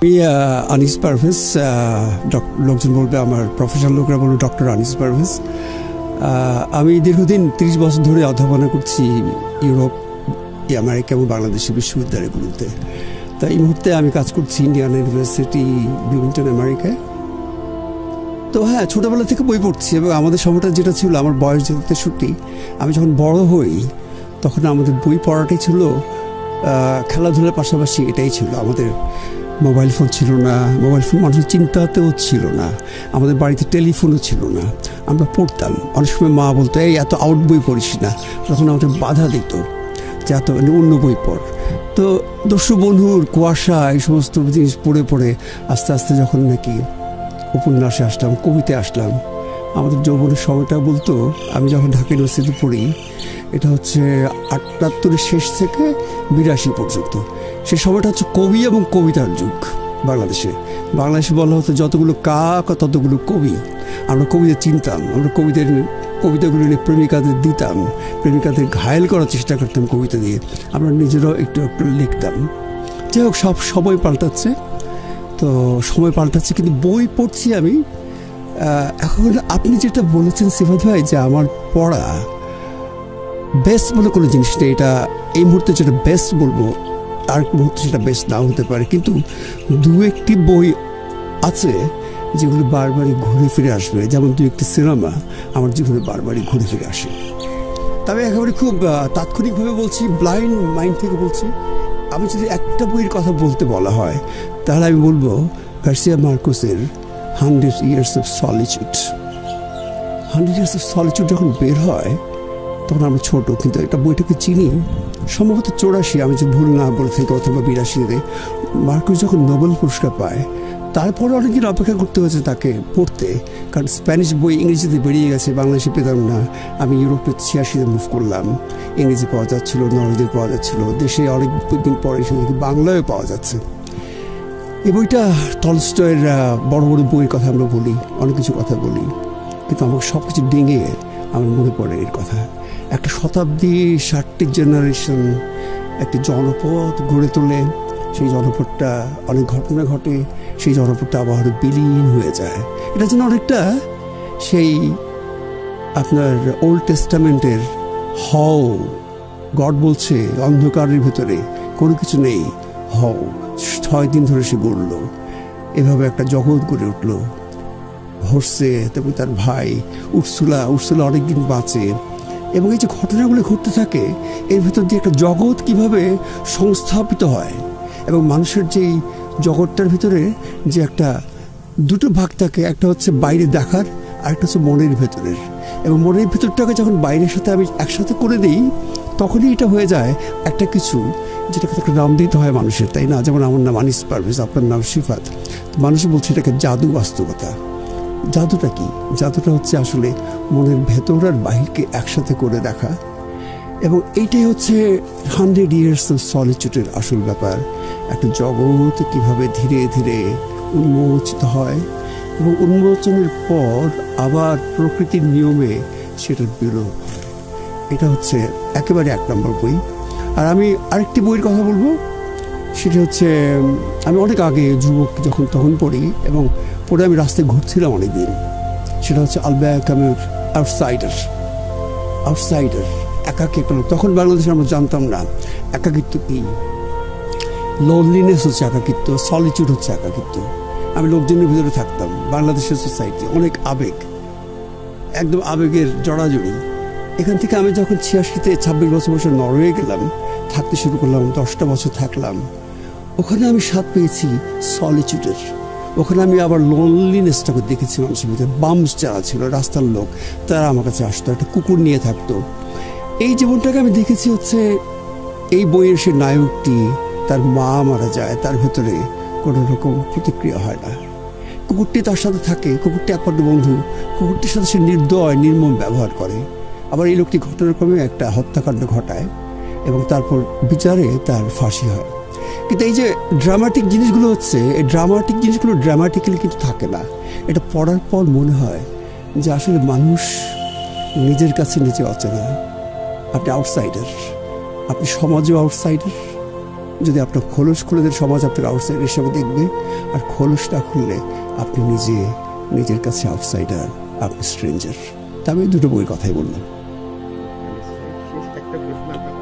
আমি আনিস পারভেজ, লোকজন বলবে, আমার প্রফেশনাল লোকরা বলবে ডক্টর আনিস পারভেজ। আমি দীর্ঘদিন 30 বছর ধরে অধ্যাপনা করছি ইউরোপ, আমেরিকা এবং বাংলাদেশের বিশ্ববিদ্যালয়গুলোতে। তা এই মুহূর্তে আমি কাজ করছি ইন্ডিয়ান ইউনিভার্সিটি ব্লুমিংটন, আমেরিকায়। তো হ্যাঁ, ছোটোবেলা থেকে বই পড়ছি এবং আমাদের সময়টা যেটা ছিল, আমার বয়স যেহেতু 63, আমি যখন বড় হই তখন আমাদের বই পড়াটাই ছিল, খেলাধুলার পাশাপাশি এটাই ছিল। আমাদের মোবাইল ফোন ছিল না, মোবাইল ফোন মানুষের চিন্তাতেও ছিল না, আমাদের বাড়িতে টেলিফোনও ছিল না। আমরা পড়তাম। অনেক সময় মা বলতো, এই এত আউট বই পড়িস না, তখন আমাদের বাধা দিত যে এত অন্য বই পড়। তো দস্যু বন্ধুর, কুয়াশা, এই সমস্ত জিনিস পড়ে পড়ে আস্তে আস্তে যখন নাকি উপন্যাসে আসলাম, কবিতায় আসলাম, আমাদের যৌবনের সময়টা বলতো, আমি যখন ঢাকা ইউনিভার্সিটিতে পড়ি, এটা হচ্ছে 78-এর শেষ থেকে 82 পর্যন্ত। সে সময়টা হচ্ছে কবি এবং কবিতার যুগ বাংলাদেশে। বলা হতো যতগুলো কাক ততগুলো কবি। আমরা কবিদের চিনতাম, আমরা কবিতাগুলো নিয়ে প্রেমিকাদের দিতাম, প্রেমিকাদের ঘায়েল করার চেষ্টা করতাম কবিতা দিয়ে। আমরা নিজেরাও একটু একটু লিখতাম। যাই হোক, সময় পাল্টাচ্ছে, তো সময় পাল্টাচ্ছে, কিন্তু বই পড়ছি আমি। এখন আপনি যেটা বলেছেন সিফাত ভাই, যে আমার পড়া বেস্ট বলে কোনো জিনিস নেই। এটা এই মুহূর্তে যেটা বেস্ট বলবো, আর মুহূর্তে সেটা বেস্ট নাও হতে পারে, কিন্তু দু একটি বই আছে যেগুলো বারবারই ঘুরে ফিরে আসবে। যেমন দু একটি সিনেমা আমার জীবনে বারবারই ঘুরে ফিরে আসে। তবে একেবারে খুব তাৎক্ষণিকভাবে বলছি, ব্লাইন্ড মাইন্ড থেকে বলছি। আমি যদি একটা বইয়ের কথা বলতে বলা হয়, তাহলে আমি বলবো Garcia মার্কেসের 100 Years of Solitude। 100 Years of Solitude যখন বের হয় তখন আমরা ছোট, কিন্তু একটা বইটাকে চিনি সম্ভবত 84, আমি যদি ভুল না বলে থাকি, অথবা 82-তে মার্কেস যখন নোবেল পুরস্কার পায়। তারপরে অনেকদিন অপেক্ষা করতে হয়েছে তাকে পড়তে, কারণ স্প্যানিশ বই ইংরেজিতে বেরিয়ে গেছে, বাংলাদেশে পেতাম না। আমি ইউরোপে 86-তে মুভ করলাম, ইংরেজি পাওয়া যাচ্ছিল, নরওয়েজে পাওয়া যাচ্ছিল, দেশে অনেক দিন পরে এসে দেখি বাংলায় পাওয়া যাচ্ছে। এই বইটা টলস্টয়ের বড় বড় বইয়ের কথা আমরা বলি, অনেক কিছু কথা বলি, কিন্তু আমাকে সব কিছু ডিঙে আমার মনে পড়ে এর কথা। একটা শতাব্দী, 60টি জেনারেশন একটি জনপদ গড়ে তোলে। সেই জনপদটা অনেক ঘটনা ঘটে, সেই জনপদটা আবার বিলীন হয়ে যায়। এটা যেন অনেকটা সেই আপনার ওল্ড টেস্টামেন্টের হও, গড বলছে অন্ধকারের ভেতরে কোনো কিছু নেই, হও, 6 দিন ধরে সে গড়ল, এভাবে একটা জগৎ গড়ে উঠল। হর্সে, তারপর তার ভাই উর্সুলা অনেকদিন বাঁচে, এবং এই যে ঘটনাগুলো ঘটতে থাকে, এর ভিতর দিয়ে একটা জগৎ কিভাবে সংস্থাপিত হয়, এবং মানুষের যেই জগৎটার ভিতরে যে একটা দুটো ভাগ থাকে, একটা হচ্ছে বাইরে দেখার, আরেকটা হচ্ছে মনের ভেতরের। এবং মনের ভেতরটাকে যখন বাইরের সাথে আমি একসাথে করে দিই, তখনই এটা হয়ে যায় একটা কিছু, যেটাকে একটা নাম দিতে হয় মানুষের, তাই না? যেমন আমার নাম আনিস পারভেজ, আপনার নাম সিফাত। মানুষ বলছে এটাকে জাদু, বাস্তবতা। জাদুটা কি? জাদুটা হচ্ছে আসলে মনের ভেতর আর বাহিরকে একসাথে করে দেখা, এবং এইটাই হচ্ছে 100 Years of Solitude-এর আসল ব্যাপার। একটা জগৎ কিভাবে ধীরে ধীরে উন্মোচিত হয়, এবং উন্মোচনের পর আবার প্রকৃতির নিয়মে সেটার বিলোপ হয়। এটা হচ্ছে একেবারে 1 নম্বর বই। আর আমি আরেকটি বইয়ের কথা বলবো, সেটা হচ্ছে আমি অনেক আগে যুবক তখন পড়ি, এবং পরে আমি রাস্তায় ঘুরছিলাম অনেকদিন। সেটা হচ্ছে আলবার্তো ক্যামুর আউটসাইডার। একাকী একটা লোক। তখন বাংলাদেশে আমরা জানতাম না একাকিত্ব কি, লোনলিনেস হচ্ছে একাকিত্ব, সলিটিউড হচ্ছে একাকিত্ব। আমি লোকজনের ভিতরে থাকতাম। বাংলাদেশের সোসাইটি অনেক আবেগ, একদম আবেগের জড়াজড়ি। এখান থেকে আমি যখন 86-তে 26 বছর বয়সে নরওয়ে গেলাম, থাকতে শুরু করলাম, 10টা বছর থাকলাম। ওখানে আমি স্বাদ পেয়েছি সলিটিউডের। ওখানে আমি আবার লোনলিনেসটাকে দেখেছি মানুষের ভিতরে। বামস যারা ছিল, রাস্তার লোক, তারা আমার কাছে আসতো, একটা কুকুর নিয়ে থাকতো। এই জীবনটাকে আমি দেখেছি হচ্ছে এই বইয়ের সে নায়কটি, তার মা মারা যায়, তার ভেতরে কোনো রকম প্রতিক্রিয়া হয় না। কুকুরটি তার সাথে থাকে, কুকুরটি একমাত্র বন্ধু, কুকুরটির সাথে সে নির্দয় নির্মম ব্যবহার করে। আবার এই লোকটি ঘটনাক্রমে একটা হত্যাকাণ্ড ঘটায়, এবং তারপর বিচারে তার ফাঁসি হয়। কিন্তু এই যে ড্রামাটিক জিনিসগুলো হচ্ছে, এই ড্রামাটিক জিনিসগুলো ড্রামাটিক্যালি কিন্তু থাকে না। এটা পড়ার পর মনে হয় যে আসলে মানুষ নিজের কাছে নিজে অচেনা। আপনি আউটসাইডার, আপনি সমাজেও আউটসাইডার, যদি আপনার খোলস খুলে দেন সমাজ আপনার আউটসাইডার হিসেবে দেখবে, আর খোলস না খুললে আপনি নিজের কাছে আউটসাইডার, আপনি স্ট্রেঞ্জার। তা আমি দুটো বইয়ের কথাই বললাম। একটা প্রশ্ন